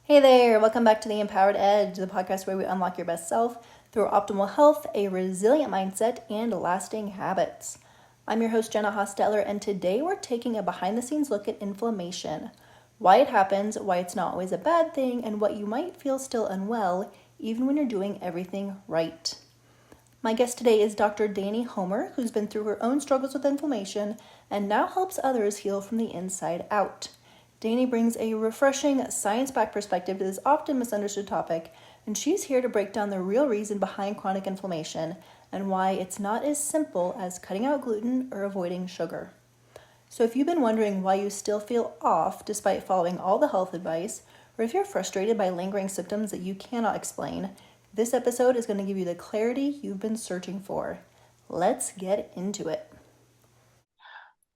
Hey there, welcome back to the Empowered Edge, the podcast where we unlock your best self through optimal health, a resilient mindset, and lasting habits. I'm your host, Jenna Hostetler, and today we're taking a behind the scenes look at inflammation, why it happens, why it's not always a bad thing, and what you might feel still unwell, even when you're doing everything right. My guest today is Dr. Dani Hommer, who's been through her own struggles with inflammation and now helps others heal from the inside out. Dani brings a refreshing, science-backed perspective to this often misunderstood topic, and she's here to break down the real reason behind chronic inflammation and why it's not as simple as cutting out gluten or avoiding sugar. So if you've been wondering why you still feel off despite following all the health advice, or if you're frustrated by lingering symptoms that you cannot explain, this episode is going to give you the clarity you've been searching for. Let's get into it.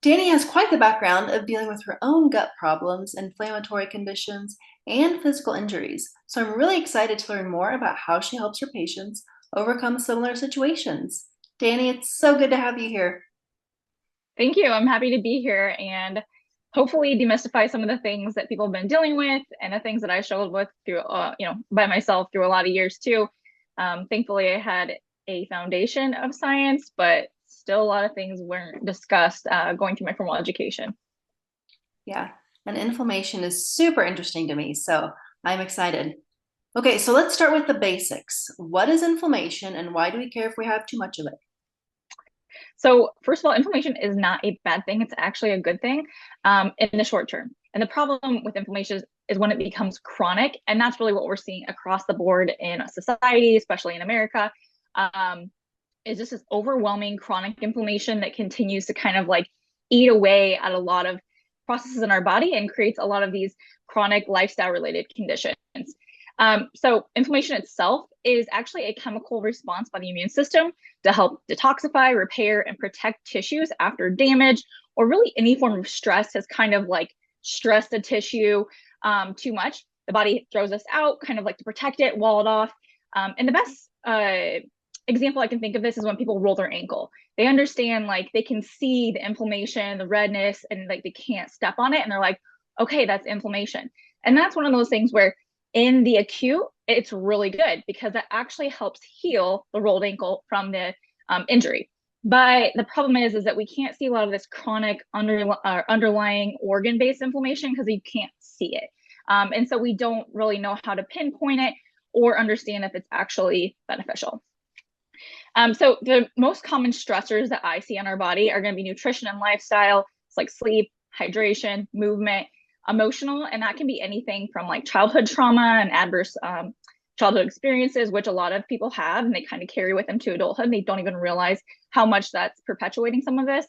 Dani has quite the background of dealing with her own gut problems, inflammatory conditions, and physical injuries. So I'm really excited to learn more about how she helps her patients overcome similar situations. Dani, it's so good to have you here. Thank you. I'm happy to be here and hopefully demystify some of the things that people have been dealing with and the things that I struggled with through, by myself through a lot of years too. Thankfully, I had a foundation of science, but still a lot of things weren't discussed going through my formal education. Yeah, and inflammation is super interesting to me, so I'm excited. Okay, so let's start with the basics. What is inflammation and why do we care if we have too much of it? So, first of all, inflammation is not a bad thing. It's actually a good thing in the short term. And the problem with inflammation is when it becomes chronic. And that's really what we're seeing across the board in society, especially in America. Is just this overwhelming chronic inflammation that continues to kind of like eat away at a lot of processes in our body and creates a lot of these chronic lifestyle related conditions. So inflammation itself is actually a chemical response by the immune system to help detoxify, repair, and protect tissues after damage or really any form of stress has kind of like stressed the tissue too much. The body throws this out, kind of like to protect it, wall it off. And the best example I can think of this is when people roll their ankle. They understand like they can see the inflammation, the redness, and like they can't step on it. And they're like, okay, that's inflammation. And that's one of those things where in the acute, it's really good because that actually helps heal the rolled ankle from the injury. But the problem is that we can't see a lot of this chronic underlying organ-based inflammation because you can't see it. And so we don't really know how to pinpoint it or understand if it's actually beneficial. So the most common stressors that I see on our body are going to be nutrition and lifestyle. It's like sleep, hydration, movement, emotional, and that can be anything from like childhood trauma and adverse childhood experiences, which a lot of people have, and they kind of carry with them to adulthood. They don't even realize how much that's perpetuating some of this.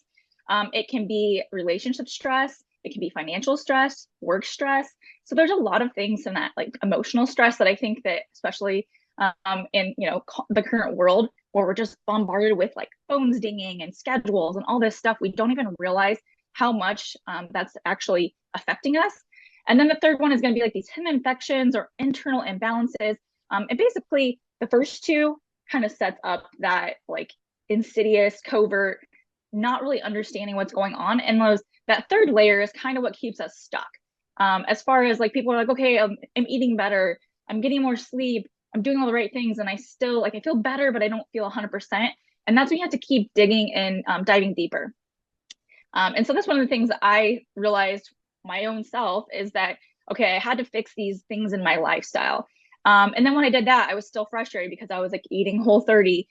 It can be relationship stress. It can be financial stress, work stress. So there's a lot of things in that, like emotional stress, that I think that especially in the current world where we're just bombarded with like phones dinging and schedules and all this stuff, we don't even realize how much that's actually affecting us. And then the third one is going to be like these hidden infections or internal imbalances. And basically, the first two kind of sets up that like insidious, covert, not really understanding what's going on. And that third layer is kind of what keeps us stuck. As far as like people are like, okay, I'm eating better, I'm getting more sleep, I'm doing all the right things, and I still like I feel better, but I don't feel 100%. And that's when you have to keep digging and diving deeper. And so that's one of the things that I realized my own self is that, okay, I had to fix these things in my lifestyle. And then when I did that, I was still frustrated because I was like eating Whole30,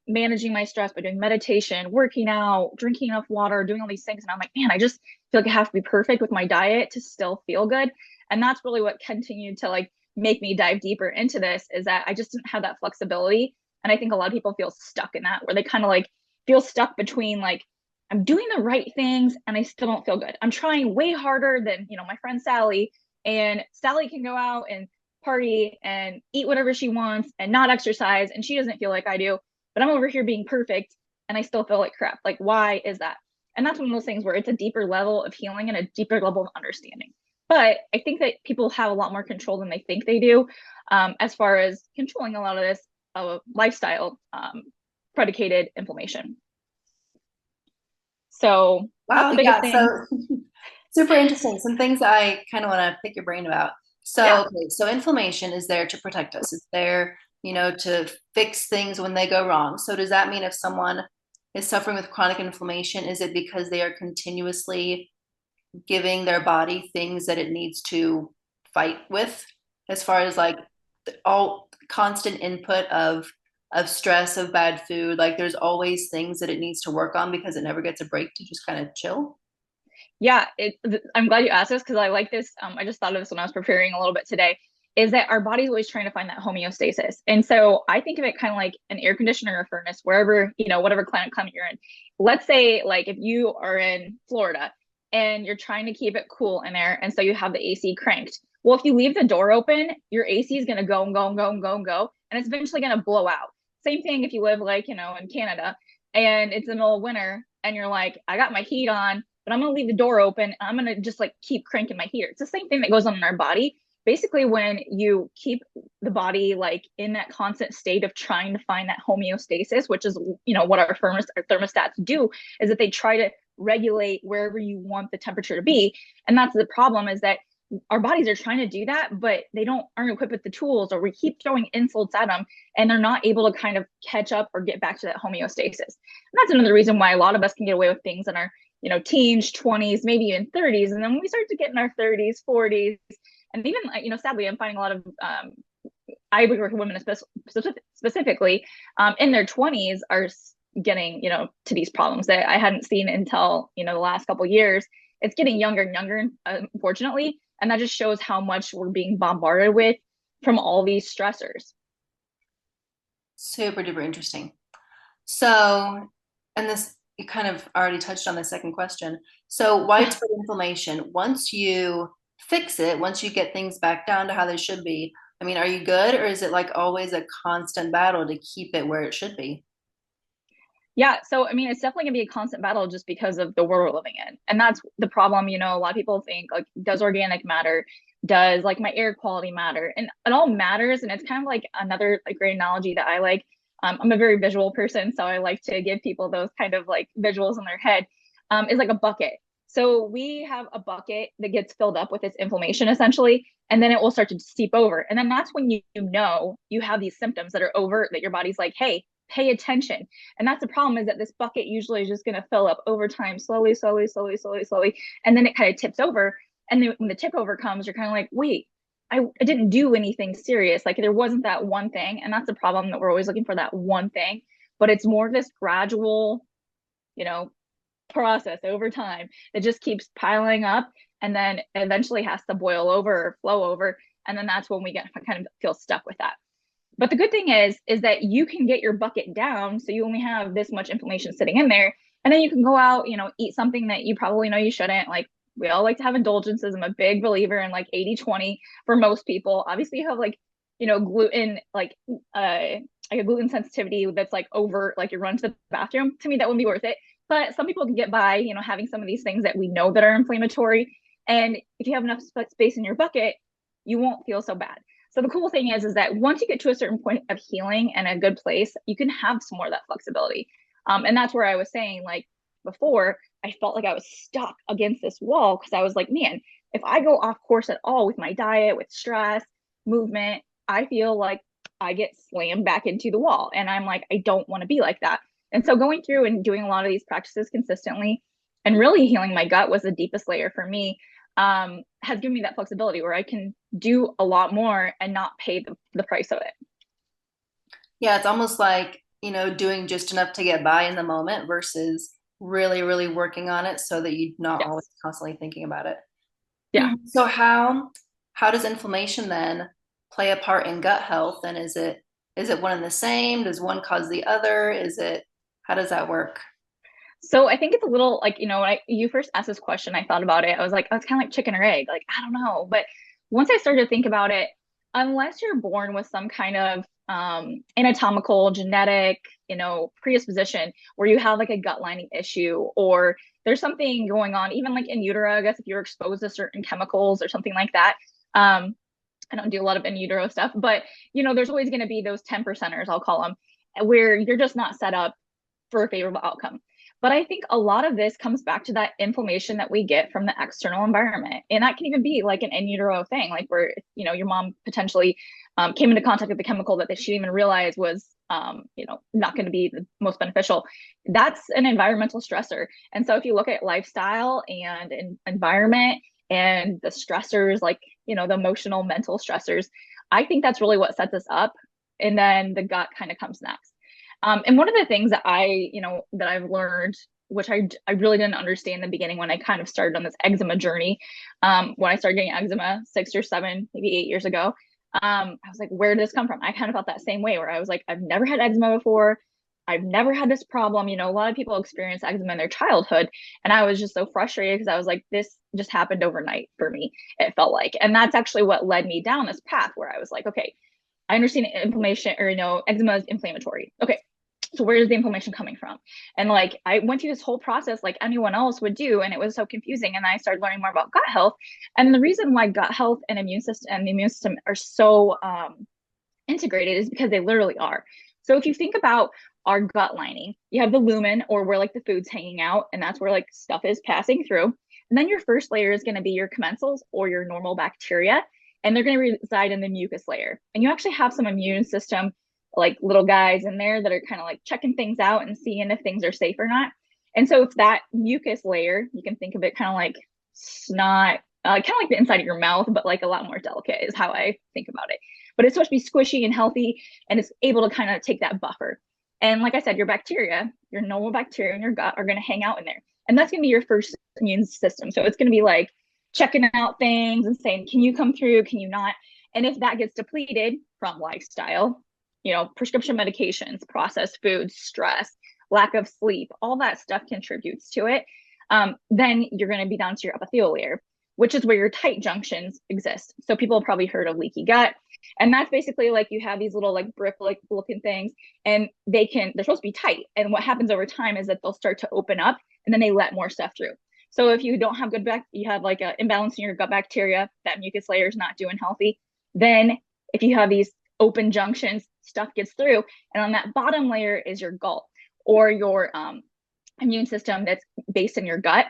managing my stress by doing meditation, working out, drinking enough water, doing all these things. And I'm like, man, I just feel like I have to be perfect with my diet to still feel good. And that's really what continued to like make me dive deeper into this is that I just didn't have that flexibility. And I think a lot of people feel stuck in that, where they kind of like feel stuck between like, I'm doing the right things and I still don't feel good. I'm trying way harder than, my friend Sally, and Sally can go out and party and eat whatever she wants and not exercise, and she doesn't feel like I do, but I'm over here being perfect and I still feel like crap. Like, why is that? And that's one of those things where it's a deeper level of healing and a deeper level of understanding. But I think that people have a lot more control than they think they do, as far as controlling a lot of this lifestyle predicated inflammation. So that's Wow, the biggest yeah, thing. so super interesting. Some things I kind of want to pick your brain about. So, Yeah. okay, so inflammation is there to protect us. It's there, to fix things when they go wrong. So does that mean if someone is suffering with chronic inflammation, is it because they are continuously giving their body things that it needs to fight with, as far as like all constant input of stress, of bad food, like there's always things that it needs to work on because it never gets a break to just kind of chill? Yeah, I'm glad you asked this because I like this. I just thought of this when I was preparing a little bit today, is that our body's always trying to find that homeostasis. And so I think of it kind of like an air conditioner or a furnace, wherever, whatever climate you're in. Let's say like if you are in Florida and you're trying to keep it cool in there, and so you have the AC cranked. Well, if you leave the door open, your AC is going to go and go and go and go and go, and it's eventually going to blow out. Same thing if you live like, in Canada and it's the middle of winter and you're like, I got my heat on, but I'm going to leave the door open. And I'm going to just like keep cranking my heater. It's the same thing that goes on in our body. Basically, when you keep the body like in that constant state of trying to find that homeostasis, which is, what our thermostats do, is that they try to regulate wherever you want the temperature to be. And that's the problem, is that our bodies are trying to do that, but they aren't equipped with the tools, or we keep throwing insults at them and they're not able to kind of catch up or get back to that homeostasis. And that's another reason why a lot of us can get away with things in our teens, 20s, maybe even 30s. And then when we start to get in our 30s, 40s, and even, sadly, I'm finding a lot of, I work with women specifically in their 20s are getting, to these problems that I hadn't seen until, the last couple of years. It's getting younger and younger, unfortunately. And that just shows how much we're being bombarded with from all these stressors. Super duper interesting. So, and this, you kind of already touched on the second question. So, widespread inflammation, once you fix it, once you get things back down to how they should be, I mean, are you good, or is it like always a constant battle to keep it where it should be? Yeah, so I mean, it's definitely gonna be a constant battle just because of the world we're living in. And that's the problem, a lot of people think like, does organic matter? Does like my air quality matter? And it all matters. And it's kind of like another like great analogy that I like. I'm a very visual person, so I like to give people those kind of like visuals in their head. Is like a bucket. So we have a bucket that gets filled up with this inflammation essentially, and then it will start to seep over. And then that's when you you have these symptoms that are overt, that your body's like, hey, pay attention. And that's the problem, is that this bucket usually is just going to fill up over time, slowly, slowly, slowly, slowly, slowly. And then it kind of tips over. And then when the tip over comes, you're kind of like, wait, I didn't do anything serious. Like there wasn't that one thing. And that's the problem, that we're always looking for that one thing. But it's more of this gradual, you know, process over time that just keeps piling up and then eventually has to boil over or flow over. And then that's when we get kind of feel stuck with that. But the good thing is that you can get your bucket down, so you only have this much inflammation sitting in there, and then you can go out, eat something that you probably know you shouldn't. Like we all like to have indulgences. I'm a big believer in like 80-20 for most people. Obviously, you have like, gluten, like a gluten sensitivity that's like over, like you run to the bathroom. To me, that wouldn't be worth it. But some people can get by, having some of these things that we know that are inflammatory. And if you have enough space in your bucket, you won't feel so bad. So the cool thing is that once you get to a certain point of healing and a good place, you can have some more of that flexibility. And that's where I was saying, like before, I felt like I was stuck against this wall because I was like, man, if I go off course at all with my diet, with stress, movement, I feel like I get slammed back into the wall. And I'm like, I don't want to be like that. And so going through and doing a lot of these practices consistently and really healing my gut was the deepest layer for me, has given me that flexibility where I can do a lot more and not pay the price of it. Yeah, it's almost like, doing just enough to get by in the moment versus really, really working on it so that you're not always Yes. constantly thinking about it. Yeah. So how does inflammation then play a part in gut health? And is it one and the same? Does one cause the other? How does that work? So I think it's a little like, when you first asked this question, I thought about it. I was like, oh, it's kind of like chicken or egg. Like, I don't know. But once I started to think about it, unless you're born with some kind of anatomical, genetic, predisposition where you have like a gut lining issue, or there's something going on, even like in utero, I guess if you're exposed to certain chemicals or something like that. I don't do a lot of in utero stuff, but there's always going to be those 10 percenters, I'll call them, where you're just not set up for a favorable outcome. But I think a lot of this comes back to that inflammation that we get from the external environment. And that can even be like an in utero thing, like where, your mom potentially came into contact with a chemical that she didn't even realize was, not going to be the most beneficial. That's an environmental stressor. And so if you look at lifestyle and environment and the stressors, like, the emotional, mental stressors, I think that's really what sets us up. And then the gut kind of comes next. And one of the things that that I've learned, which I really didn't understand in the beginning when I kind of started on this eczema journey, when I started getting eczema 6 or 7, maybe 8 years ago, I was like, where did this come from? I kind of felt that same way where I was like, I've never had eczema before. I've never had this problem. A lot of people experience eczema in their childhood. And I was just so frustrated because I was like, this just happened overnight for me, it felt like. And that's actually what led me down this path where I was like, okay, I understand inflammation or, eczema is inflammatory. Okay, so where is the inflammation coming from? And like I went through this whole process like anyone else would do, and it was so confusing. And I started learning more about gut health. And the reason why gut health and the immune system are so integrated is because they literally are. So if you think about our gut lining, you have the lumen, or where like the food's hanging out, and that's where like stuff is passing through. And then your first layer is going to be your commensals, or your normal bacteria, and they're going to reside in the mucus layer. And you actually have some immune system like little guys in there that are kind of like checking things out and seeing if things are safe or not. And so it's that mucus layer. You can think of it kind of like snot, kind of like the inside of your mouth, but like a lot more delicate is how I think about it. But it's supposed to be squishy and healthy, and it's able to kind of take that buffer. And like I said, your bacteria, your normal bacteria in your gut are going to hang out in there. And that's going to be your first immune system. So it's going to be like checking out things and saying, can you come through? Can you not? And if that gets depleted from lifestyle, prescription medications, processed foods, stress, lack of sleep, all that stuff contributes to it. Then you're going to be down to your epithelial layer, which is where your tight junctions exist. So people have probably heard of leaky gut. And that's basically like you have these little like brick like looking things, and they're supposed to be tight. And what happens over time is that they'll start to open up, and then they let more stuff through. So if you don't have you have like an imbalance in your gut bacteria, that mucus layer is not doing healthy. Then if you have these open junctions, stuff gets through. And on that bottom layer is your gullet, or your immune system that's based in your gut.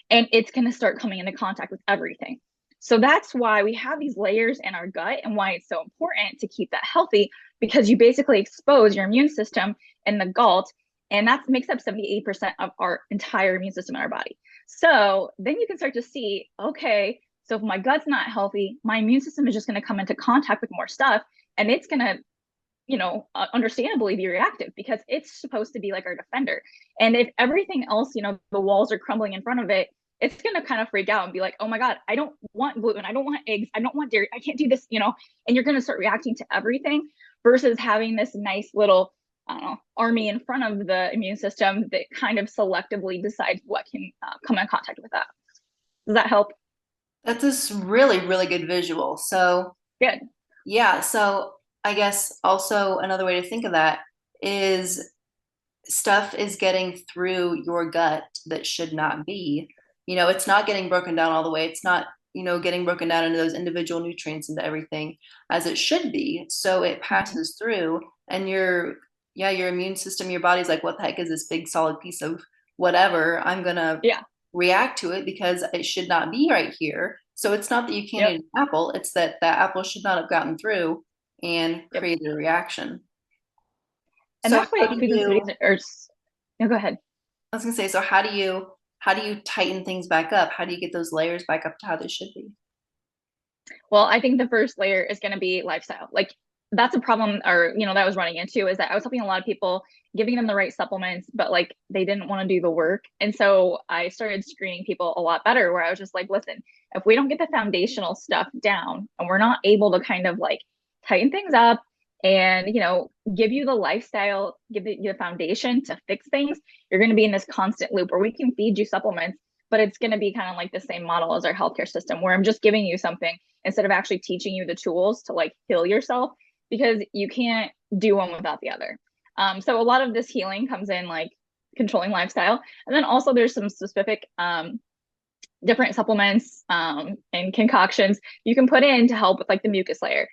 And it's going to start coming into contact with everything. So that's why we have these layers in our gut, and why it's so important to keep that healthy, because you basically expose your immune system in the gullet, and that makes up 78% of our entire immune system in our body. So then you can start to see, okay, so if my gut's not healthy, my immune system is just going to come into contact with more stuff, and it's going to understandably be reactive, because it's supposed to be like our defender. And if everything else, the walls are crumbling in front of it, it's going to kind of freak out and be like, oh my God, I don't want gluten. I don't want eggs. I don't want dairy. I can't do this, and you're going to start reacting to everything, versus having this nice little, I don't know, army in front of the immune system that kind of selectively decides what can come in contact with that. Does that help? That's this really, really good visual. So, Good. yeah. So, I guess also another way to think of that is stuff is getting through your gut that should not be. It's not getting broken down all the way. It's not, getting broken down into those individual nutrients into everything as it should be. So it passes through, and your immune system, your body's like, what the heck is this big solid piece of whatever? I'm gonna react to it because it should not be right here. So it's not that you can't eat an apple, it's that that apple should not have gotten through and created a reaction. And So that's why foods and smoothies are. No, go ahead. I was gonna say, so how do you tighten things back up? How do you get those layers back up to how they should be? Well, I think the first layer is going to be lifestyle. Like that's a problem, or that I was running into, is that I was helping a lot of people, giving them the right supplements, but like they didn't want to do the work. And so I started screening people a lot better, where I was just like, listen, if we don't get the foundational stuff down, and we're not able to kind of like tighten things up and give you the lifestyle, give you the foundation to fix things, you're going to be in this constant loop where we can feed you supplements, but it's going to be kind of like the same model as our healthcare system, where I'm just giving you something instead of actually teaching you the tools to like heal yourself, because you can't do one without the other. So a lot of this healing comes in like controlling lifestyle. And then also there's some specific different supplements and concoctions you can put in to help with like the mucus layer,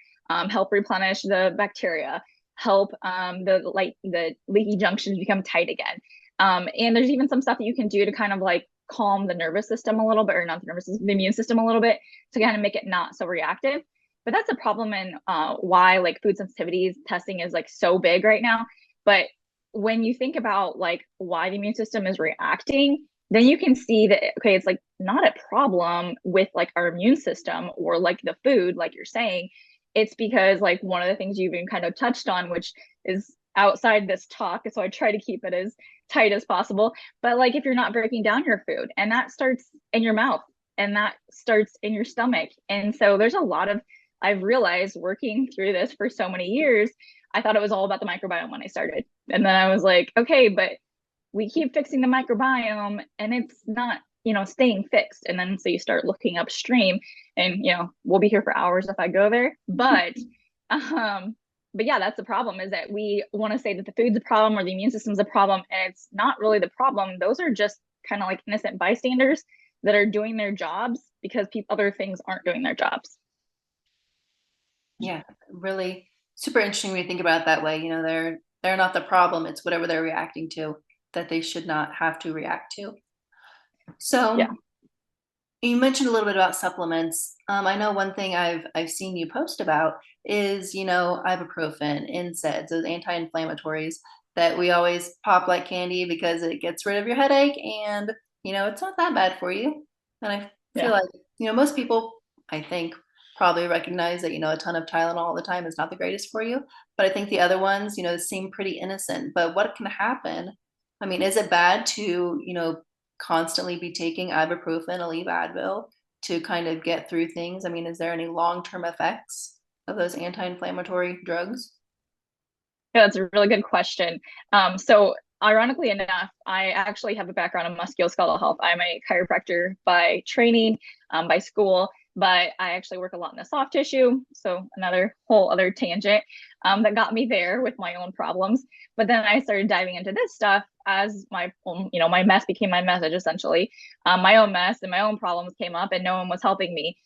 help replenish the bacteria, help the leaky junctions become tight again. And there's even some stuff that you can do to kind of like calm the nervous system a little bit, or not the nervous system, the immune system a little bit, to kind of make it not so reactive. But that's a problem in why like food sensitivities testing is like so big right now. But when you think about like why the immune system is reacting, then you can see that okay, it's like not a problem with like our immune system or like the food, like you're saying. It's because like one of the things you've even kind of touched on, which is outside this talk, so I try to keep it as tight as possible. But like if you're not breaking down your food, and that starts in your mouth, and that starts in your stomach. And so there's a lot of, I've realized working through this for so many years, I thought it was all about the microbiome when I started. And then I was like, okay, but we keep fixing the microbiome and it's not, staying fixed. And then so you start looking upstream, and we'll be here for hours if I go there. But yeah, that's the problem, is that we want to say that the food's a problem or the immune system's a problem, and it's not really the problem. Those are just kind of like innocent bystanders that are doing their jobs because other things aren't doing their jobs. Yeah, really super interesting when you think about it that way. They're not the problem. It's whatever they're reacting to that they should not have to react to. So Yeah. you mentioned a little bit about supplements. I know one thing I've seen you post about is, ibuprofen, NSAIDs, those anti-inflammatories that we always pop like candy because it gets rid of your headache, and it's not that bad for you. And I feel Yeah. like most people, I think, probably recognize that a ton of Tylenol all the time is not the greatest for you. But I think the other ones, seem pretty innocent. But what can happen? I mean, is it bad to constantly be taking ibuprofen, Aleve, Advil to kind of get through things? I mean, is there any long-term effects of those anti-inflammatory drugs? Yeah, that's a really good question. So ironically enough, I actually have a background in musculoskeletal health. I'm a chiropractor by training, by school, but I actually work a lot in the soft tissue. So another whole other tangent that got me there with my own problems. But then I started diving into this stuff as my own, my mess became my message essentially. My own mess and my own problems came up, and no one was helping me.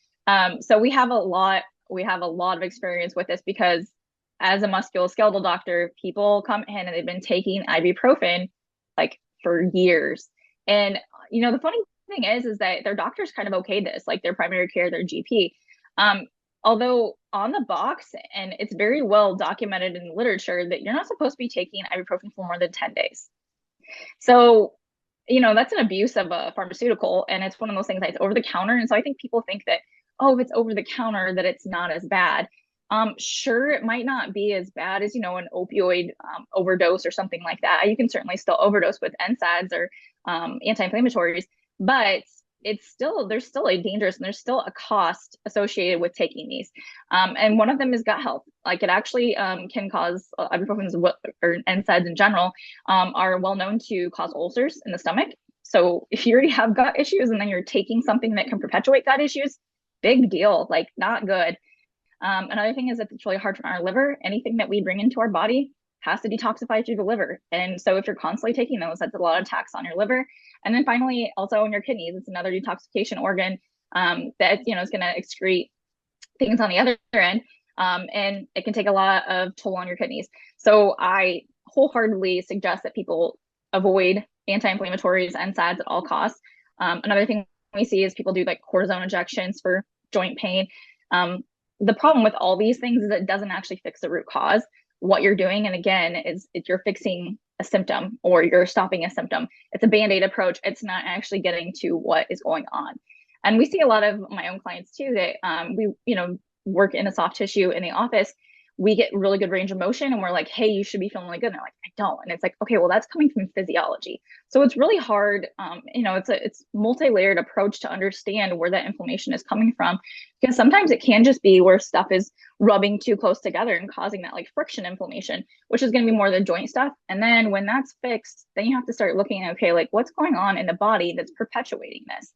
So we have a lot of experience with this, because as a musculoskeletal doctor, people come in and they've been taking ibuprofen like for years. And the funny thing is that their doctors kind of okay this, like their primary care, their GP. Um, Although on the box, and it's very well documented in the literature, that you're not supposed to be taking ibuprofen for more than 10 days. So, that's an abuse of a pharmaceutical, and it's one of those things that's over the counter. And so I think people think that, oh, if it's over the counter, that it's not as bad. Sure, it might not be as bad as, an opioid overdose or something like that. You can certainly still overdose with NSAIDs or anti-inflammatories, but there's still a dangerous, and there's still a cost associated with taking these. And one of them is gut health. Like it actually can cause ibuprofen or NSAIDs in general are well known to cause ulcers in the stomach. So if you already have gut issues and then you're taking something that can perpetuate gut issues, big deal, like not good. Another thing is that it's really hard for our liver. Anything that we bring into our body has to detoxify through the liver. And so if you're constantly taking those, that's a lot of tax on your liver. And then finally, also in your kidneys, it's another detoxification organ that is going to excrete things on the other end. And it can take a lot of toll on your kidneys. So I wholeheartedly suggest that people avoid anti-inflammatories and NSAIDs at all costs. Another thing we see is people do like cortisone injections for joint pain. The problem with all these things is it doesn't actually fix the root cause. What you're doing, and again, is if you're fixing a symptom or you're stopping a symptom. It's a band-aid approach. It's not actually getting to what is going on. And we see a lot of my own clients too that we, work in a soft tissue in the office. We get really good range of motion, and we're like, hey, you should be feeling really good. And they're like, I don't. And it's like, okay, well, that's coming from physiology. So it's really hard. It's multi-layered approach to understand where that inflammation is coming from, because sometimes it can just be where stuff is rubbing too close together and causing that like friction inflammation, which is going to be more the joint stuff. And then when that's fixed, then you have to start looking at, okay, like what's going on in the body that's perpetuating this.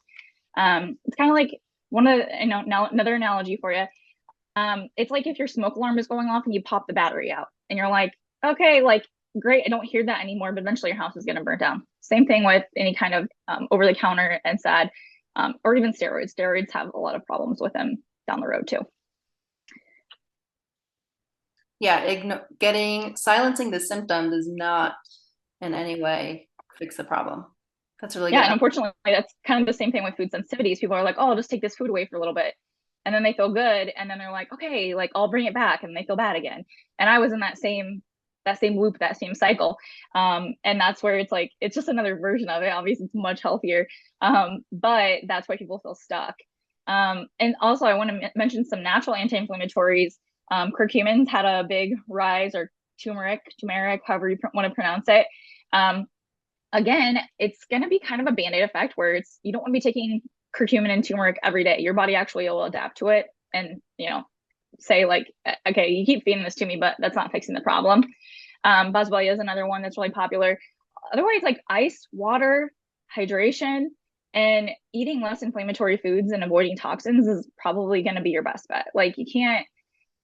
It's kind of like one of the, now another analogy for you. It's like if your smoke alarm is going off and you pop the battery out and you're like, okay, like great, I don't hear that anymore, but eventually your house is going to burn down. Same thing with any kind of over the counter NSAID, or even steroids. Steroids have a lot of problems with them down the road too. Yeah, silencing the symptom does not in any way fix the problem. That's really Yeah, good. and unfortunately, that's kind of the same thing with food sensitivities. People are like, "Oh, I'll just take this food away for a little bit," and then they feel good, and then they're like, "Okay, like I'll bring it back," and they feel bad again. And I was in that same loop, that same cycle. And that's where it's like it's just another version of it. Obviously, it's much healthier, but that's why people feel stuck. And also, I want to mention some natural anti-inflammatories. Curcumins had a big rise, or turmeric, however you want to pronounce it. Um, Again, it's going to be kind of a band-aid effect where you don't want to be taking curcumin and turmeric every day. Your body actually will adapt to it and, say like, okay, you keep feeding this to me, but that's not fixing the problem. Boswellia is another one that's really popular. Otherwise, like ice, water, hydration, and eating less inflammatory foods and avoiding toxins is probably going to be your best bet. Like you can't,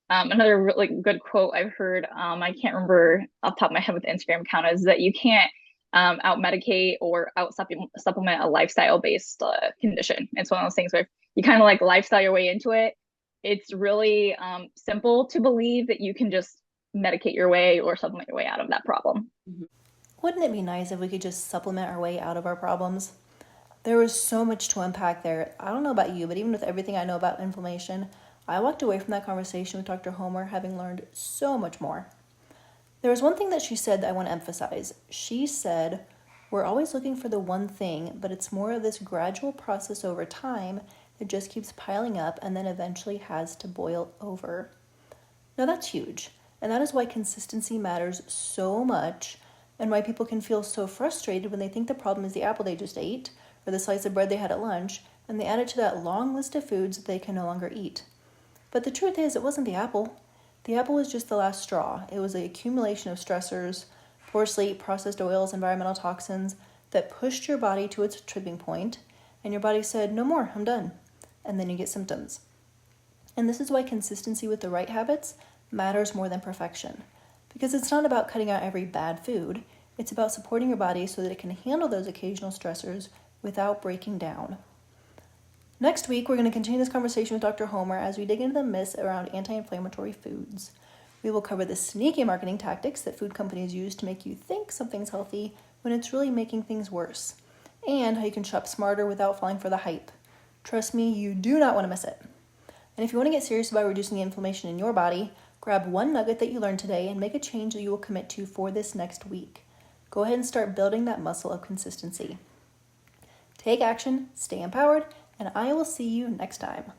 another really good quote I've heard, I can't remember off the top of my head what the Instagram account is, that you can't out medicate or out supplement a lifestyle based condition. It's one of those things where you kind of like lifestyle your way into it. It's really simple to believe that you can just medicate your way or supplement your way out of that problem. Wouldn't it be nice if we could just supplement our way out of our problems? There was so much to unpack there. I don't know about you, but even with everything I know about inflammation, I walked away from that conversation with Dr. Homer having learned so much more. There was one thing that she said that I want to emphasize. She said, we're always looking for the one thing, but it's more of this gradual process over time that just keeps piling up and then eventually has to boil over. Now that's huge, and that is why consistency matters so much and why people can feel so frustrated when they think the problem is the apple they just ate or the slice of bread they had at lunch, and they add it to that long list of foods that they can no longer eat. But the truth is, it wasn't the apple. The apple was just the last straw. It was the accumulation of stressors, poor sleep, processed oils, environmental toxins that pushed your body to its tripping point, and your body said, no more, I'm done. And then you get symptoms. And this is why consistency with the right habits matters more than perfection. Because it's not about cutting out every bad food. It's about supporting your body so that it can handle those occasional stressors without breaking down. Next week, we're going to continue this conversation with Dr. Homer as we dig into the myths around anti-inflammatory foods. We will cover the sneaky marketing tactics that food companies use to make you think something's healthy when it's really making things worse, and how you can shop smarter without falling for the hype. Trust me, you do not want to miss it. And if you want to get serious about reducing the inflammation in your body, grab one nugget that you learned today and make a change that you will commit to for this next week. Go ahead and start building that muscle of consistency. Take action, stay empowered, and I will see you next time.